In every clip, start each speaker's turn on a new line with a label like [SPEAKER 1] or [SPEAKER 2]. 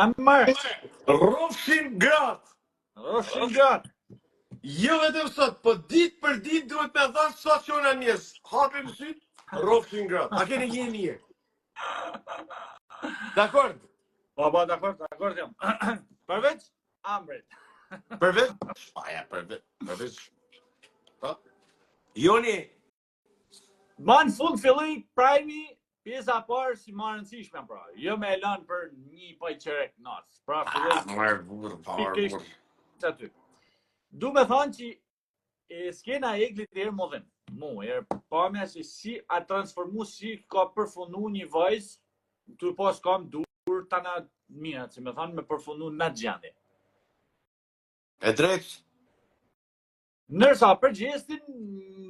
[SPEAKER 1] Emër.
[SPEAKER 2] Rrofshin gratë.
[SPEAKER 1] Rrofshin gratë.
[SPEAKER 2] Jo vetëm sot, po ditë për ditë duhet me thënë sot që unë njerëz. Hapim syt, rrofshin gratë. A keni gjë mirë? Dakord?
[SPEAKER 1] Po, dakord jam. Përveç ambrit.
[SPEAKER 2] Përveç? Përveç. Po. Joni.
[SPEAKER 1] Man fund filli primi pjesa parë si më rëndësishme pra. Jo me elan për një pajqerek natë. Pra filloj
[SPEAKER 2] Marë burë.
[SPEAKER 1] Aty. Du me thonë që skena e Eglit e modhin. Pamja që si a transformu, si ka përfunu një vajzë, tu pas kam dur të na mira, që me thonë me përfunu në gjendje.
[SPEAKER 2] E drejtë.
[SPEAKER 1] Nërsa për gjestin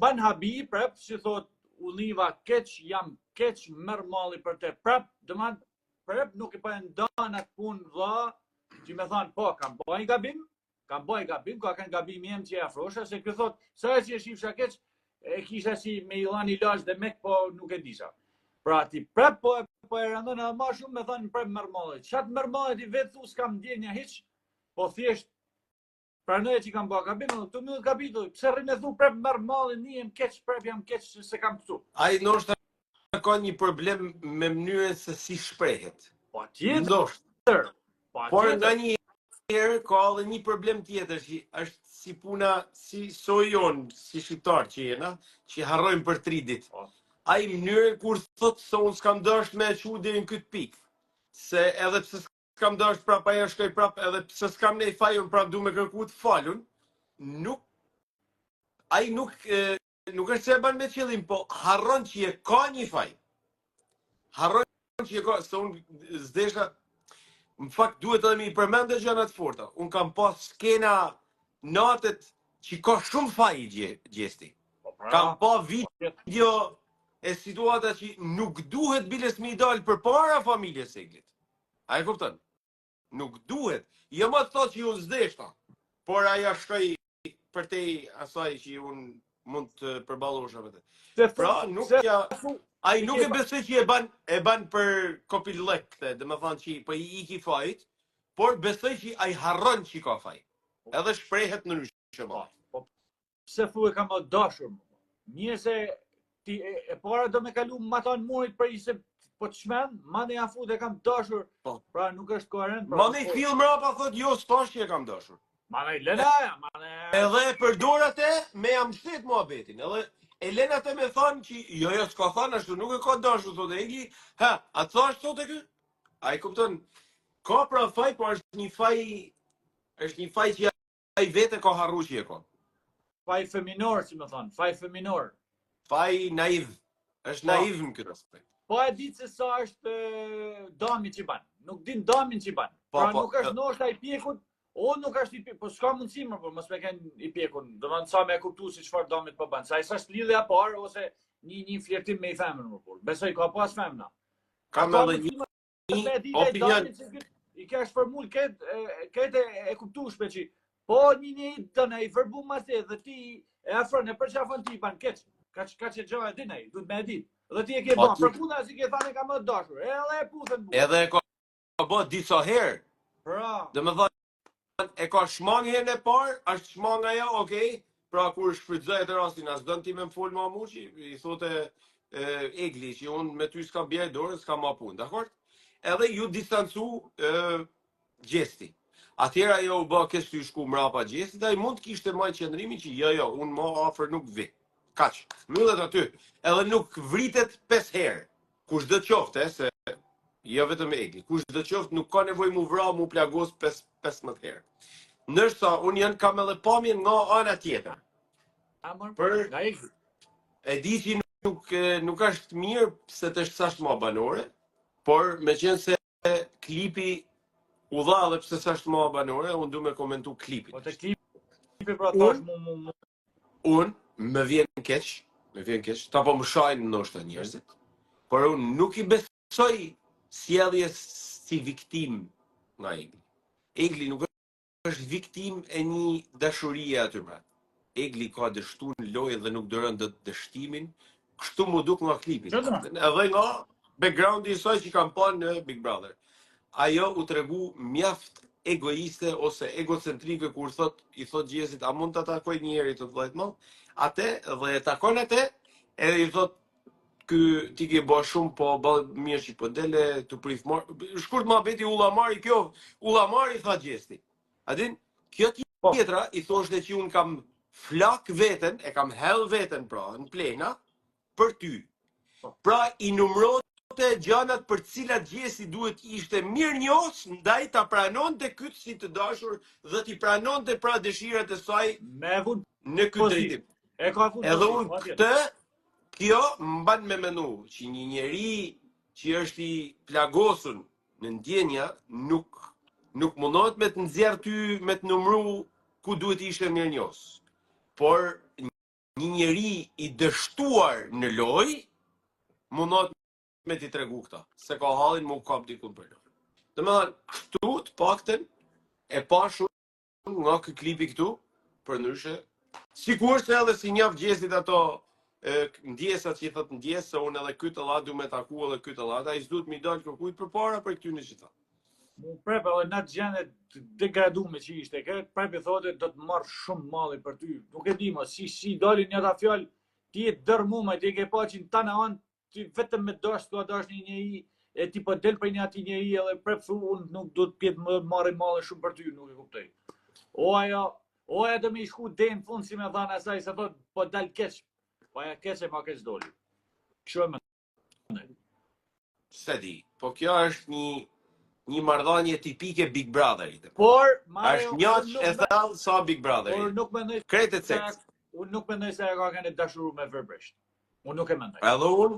[SPEAKER 1] ban habi prep që thot ulliva keq, jam keq, mërë mali për te prep, dëman prep nuk e pa e ndan atë punë dha, që me thonë po, kam bëj gabim, ka kanë gabim jem që e afrosha, se këtë thot, sa e që e shifsha keq, e kisha si me ilan i lash dhe mek, po nuk e disha. Pra ti prep po e rëndon edhe ma shumë me thonë prep mërë mali. Qatë mërë mali ti vetë thu s'kam ndjenja hiq, po thjesht pranoj që kam bëha gabim, të më gabitu, pse rrinë e thu prep mërë malin, një jem keq, prep jam keq se kam këtu.
[SPEAKER 2] A i ndoshta ka një problem me mënyrën se si shprehet.
[SPEAKER 1] Po tjetër.
[SPEAKER 2] Ndoshta. Por nga një herë ka edhe një problem tjetër që është si puna, si sojon, si shqiptar që jena, që harrojmë për 3 ditë. A i mënyrën kur thot se unë s'kam dësht me e qu deri në këtë pikë. Se edhe pse s'kam dësht prap, aja shkoj prap, edhe pse s'kam nej fajun prap du me kërku të falun, nuk është se e ban me qëllim, po harron që je ka një faj. Harron që je ka, se unë zdesha, në fakt duhet edhe mi përmende gjanat forta. Unë kam pas skena natët që ka shumë faj i gjesti. Kam pa video e situata që nuk duhet biles mi dalë për para familjes Eglit. A e kupton? Nuk duhet. Jo më të thot që unë zdeshta, por aja shkoj për te asaj që unë mund të përballosha me te. Pra, ai nuk e besoj që e ban për kopilek, dhe me thonë që po i iki fajt, por besoj që ai harron që ka faj. Edhe shprehet në ndryshme.
[SPEAKER 1] Po pse thu e kam dashur? Mirë se ti e para do me kalu maton murit për se po të shmen, mane ja fut e kam dashur. Pra nuk është koherent.
[SPEAKER 2] Mane i fill mrapa thot jo s'tash që e kam dashur.
[SPEAKER 1] Mane i lëna,
[SPEAKER 2] Edhe përdorat e me jam shtet muhabetin. Edhe Elena të me thonë që jo s'ka thonë ashtu, nuk e ka dashur, thot e Egli, a të thash thot e kë? A i kupton, ka pra faj, po është një faj që a i vete ka harru që e ka.
[SPEAKER 1] Faj feminor, që me thonë, faj feminor.
[SPEAKER 2] Faj naiv, është naiv në këtë aspekt.
[SPEAKER 1] Po e ditë se sa është dami që banë, nuk din damin që banë. Pra nuk është nështë a i pjekut, o nuk është i pjekun, po s'ka mundësi më, po mos me kënë i pjekun, dhe më nësa me kuptu si qëfar damit po banë, sa i sa s'lidhja parë, ose një flirtim me i femën më por, besoj ka pas femna.
[SPEAKER 2] Ka me dhe një opinion.
[SPEAKER 1] I ka shpërmull këtë e kuptu shpe që, po një të ne i vërbu ma se, dhe ti e afrën, e për që afrën ti i banë keq, ka që gjëva e dinej, du të me edit, dhe ti e ke banë, për puna si ke thane ka më dashur, edhe e putën bu.
[SPEAKER 2] Edhe e ka bë disa herë, dhe me e ka shmangjen e parë, është shmanga ja, okej, pra kur shfrytëzoj të rastin, as dënë ti me më folë ma mu që i thote Egli, që unë me ty s'ka bjerë dorë, s'ka ma punë, dakord? Edhe ju distancu gjesti. Atjera jo u bë kështë të shku mrapa gjesti, dhe i mund të kishte maj qëndrimi që jo, unë ma afer nuk vi. Kaq, myllet aty. Edhe nuk vritet 5 herë. Kush dhe qofte, se jo vetëm Egli, kush dhe qofte nuk ka nevoj mu vra, mu plagos 15 herë. Nërsa, unë janë kam edhe pamjen nga ana tjetër. Për e di që nuk është mirë se të shtë ma banore, por me qenë se klipi u dha dhe pse s'është ma banore, unë du me komentu klipin.
[SPEAKER 1] Po të klipi pra tash mu...
[SPEAKER 2] Unë me vjen keq, ta po më shajnë ndoshta njerëzit, por unë nuk i besoj sjelljes si viktim nga Egli. Egli nuk është viktim e një dashurie aty pra. Egli ka dështu në lojë dhe nuk dërën dështimin, kështu mu duk nga klipit. Edhe nga backgroundi i saj që kam pa në Big Brother. ajo u tregu mjaft egoiste ose egocentrike kur i thot Gjesit, a mund të takoj njeri të vllajt më? Atë dhe e takon atë, edhe i thot ky ti ke bërë shumë, po bë mirë që po dele të prif mor. Shkurt muhabeti ullamari kjo, ullamari tha Gjesti. A din, kjo tjetra i thoshte që un kam flak veten, e kam hell veten pra në plena për ty. Pra i numëronte gjanat për cilat Gjesi duhet ishte mirënjohës, ndaj ta pranonte këtë si të dashur dhe t'i pranonte pra dëshirat e saj në këtë drejtim. Edhe unë këtë, kjo mban me menu që një njeri që është i plagosur në ndjenja nuk mundohet me të nxjerr ty me të numëru ku duhet ishte mirënjohës. Por një njeri i dështuar në lojë mundohet me t'i tregu këta, se ka hallin më u kap dikun për lojë. Domethënë, këtu të paktën e pa shumë nga ky klipi këtu, përndryshe, sigurisht edhe si njaf Gjesit ato ndjesat që i thot ndjes, se unë edhe ky të llat du me taku edhe ky të llat, ai s'duhet mi dal kërkujt përpara për këtyre që tha.
[SPEAKER 1] Mu prep edhe në atë gjendje të degradume që ishte, këtë prep i thote do të marrë shumë malli për ty. Nuk e di më, si dalin një ta fjalë, ti e dërmume, ti e ke pa që në tanë anë, ti vetëm me dash, tu a dash një njeri, e ti po del për një ati njeri, edhe prep thu, unë nuk do të pjetë më marrë malli shumë për ty, nuk e kuptoj. O aja do me i shku dhe në fund si me thana asaj, se thot, po dal keq, po aja keq e ma keq doli. Kështu e më.
[SPEAKER 2] Se di, po kjo është një marrëdhënie tipike Big Brotherit.
[SPEAKER 1] Por,
[SPEAKER 2] është njëç e thellë sa Big Brotheri.
[SPEAKER 1] Por nuk mendoj
[SPEAKER 2] kretet seks.
[SPEAKER 1] Unë nuk mendoj se ka kanë dashuru me verbresht. Unë nuk e mendoj.
[SPEAKER 2] Edhe unë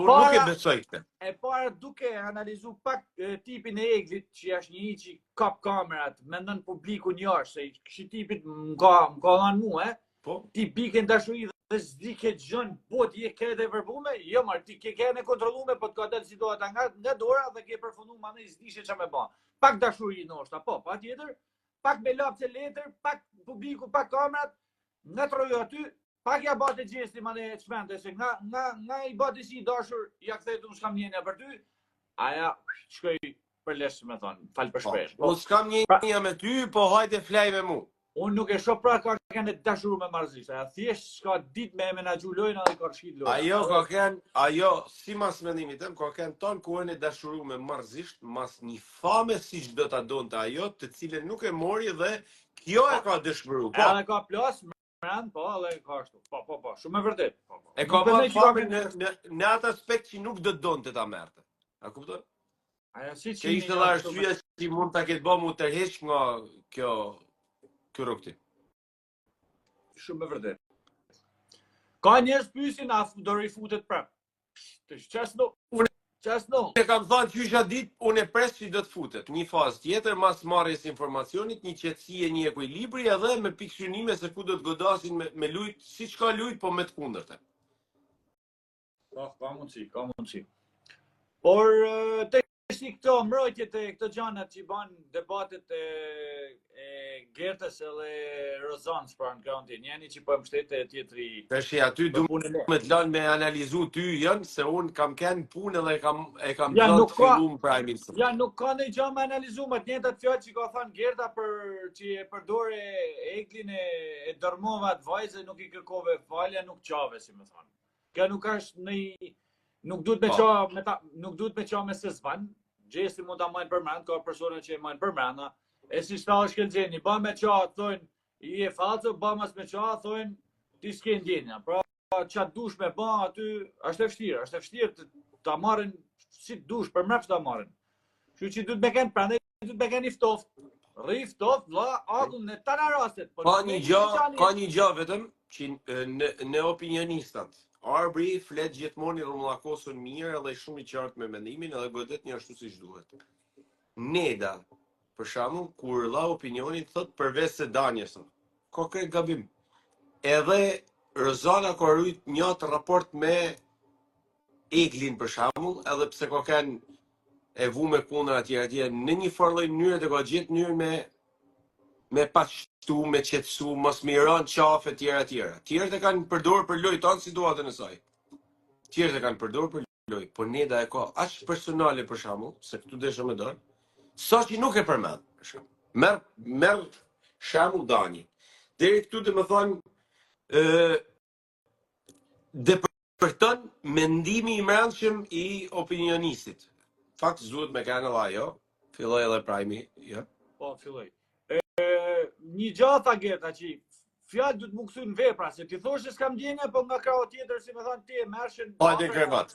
[SPEAKER 2] nuk e besoj këtë.
[SPEAKER 1] E para duke analizu pak tipin e Eglit, që është një që kap kamerat, mendon publikun jashtë, se kësi tipit m'ka dhanë mua, ti bike në dashuri dhe s'di ke gjën, po ti e ke dhe verbume, jo marë, ti ke në kontrolume, po t'ka delë situata nga dora dhe ke përfundu ma në s'dishe që me ba. Pak dashuri në është, po, pa tjetër, pak me lapë që letër, pak publiku, pak kamerat, nga troju aty, pak ja bate Gjesti ma në qmente, se nga i bate si i dashur, ja këthet unë s'kam njenja për ty, aja shkoj për lesë me thonë, falë për shpesh.
[SPEAKER 2] Unë s'kam njenja me ty, po hajde flaj me mu.
[SPEAKER 1] Unë nuk e shoh pra ka kanë dashuru me marrëzisht, aja thjesht s'ka ditë me menaxhu lojën edhe ka shkit lojën.
[SPEAKER 2] Ajo, si mas mendimit tem, ka kanë tonë ku e dashuru me marrëzisht, mas një fame si që do ta donte ajo, të cilën nuk e mori dhe kjo e ka dëshpëru.
[SPEAKER 1] Edhe ka plas mbrand, po, edhe ka ashtu. Po, shumë e vërtet.
[SPEAKER 2] E ka pa fame në atë aspekt që nuk do të donte ta merrte. A kupton?
[SPEAKER 1] Aja si
[SPEAKER 2] që ishte dhe arsyeja që mund ta ketë bë mu tërheq nga kjo rrugti.
[SPEAKER 1] Shumë e vërtet. Ka njerëz pyesin a do rifutet prap. Çfarë?
[SPEAKER 2] Unë e kam thënë qysha ditë, unë e pres që do të futet. Një fazë tjetër, mas marrjes informacionit, një qetësi e një ekuilibri edhe me pikë synime se ku do të godasin me lujt, siç ka lujt, po me të kundërtën.
[SPEAKER 1] Ka mundësi. Por si këto mbrojtjet e këto gjanat që ban debatet e Gertës edhe Rozanës pra në kauntin, njeni që po mbështet e tjetri.
[SPEAKER 2] Tash aty du me të lanë me analizu ty janë, se unë kam kenë punë dhe e kam
[SPEAKER 1] ja,
[SPEAKER 2] të fillu më Prime Minister.
[SPEAKER 1] Ja, nuk ka në gjë me analizu, më të njëjtat fjalë që ka thënë Gerta që e përdore Eglin e dërmova atë vajzë, nuk i kërkove falje, nuk qave, si më thonë. Kjo nuk është në nuk duhet me qa me se zvan. Gjesti mund ta majnë përmend, ka persona që e majnë përmenda. E si shta është këllëgjeni, ba me qa, thonë, i e falco, ba mas me qa, thonë, ti s'ke ndjenja. Pra, qatë dush me ba aty, është e fështirë ta marrin, si dush, për mrepsh ta marrin. Që që duhet me kenë prende, duhet me kenë iftoft. Riftoft, vla, akull në tana rastet.
[SPEAKER 2] Ka një gjë vetëm, që në opinionistat, Arbri flet gjithmonë i rrumullakosën mirë edhe shumë i qartë me mendimin edhe godet një ashtu siç duhet. Neda, për shembull, kur dha opinionin thot përveç se Danjes, ka krejt gabim. Edhe Rozana ka rrit një raport me Eglin për shembull, edhe pse ka kanë e vu me kundër atje në një farë mënyrë të ka gjetë mënyrë me pashtu, me qetësu, mos miron qafe tjera. Tjerët e kanë përdorur për lojë tonë situatën e saj. Tjerët e kanë përdorur për lojë, po Neda e ka aq personale për shembull, se këtu desha me dorë, Sa që nuk e përmend. Merr shembull Dani. Deri këtu dhe më thonë, depërton mendimi i mbrëmshëm i opinionistit. Fakt zuhet me kanë ajo. Filloi edhe prajmi, ja.
[SPEAKER 1] Po, filloi. Një gjata geta që fjalë du të më kthy në vepra, se ti thosh se s'kam ndjenja, po nga krau tjetër si më thon ti e merrshin.
[SPEAKER 2] Po edhe krevat.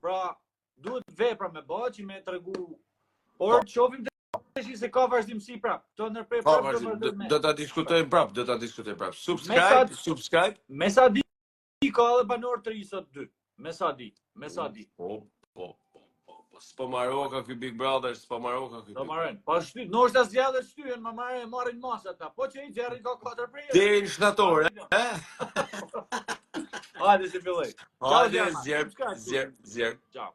[SPEAKER 1] Pra, duhet vepra me bë që me tregu. Por shohim tash se ka vazhdimsi prap. Kto ndërprer prap
[SPEAKER 2] do ta diskutojmë prap. Subscribe.
[SPEAKER 1] Me sa di ka edhe banor të ri sot 2. Me sa di.
[SPEAKER 2] Po. S'po maroka ky Big Brother, s'po maroka ky.
[SPEAKER 1] Do marrin. Po shtyt, noshta zgjatë shtyhen, marrin masë ata. Po që i xherrin ka 4 prej.
[SPEAKER 2] Deri në shtator,
[SPEAKER 1] Hajde si filloi.
[SPEAKER 2] Hajde, zjer.
[SPEAKER 1] Ciao.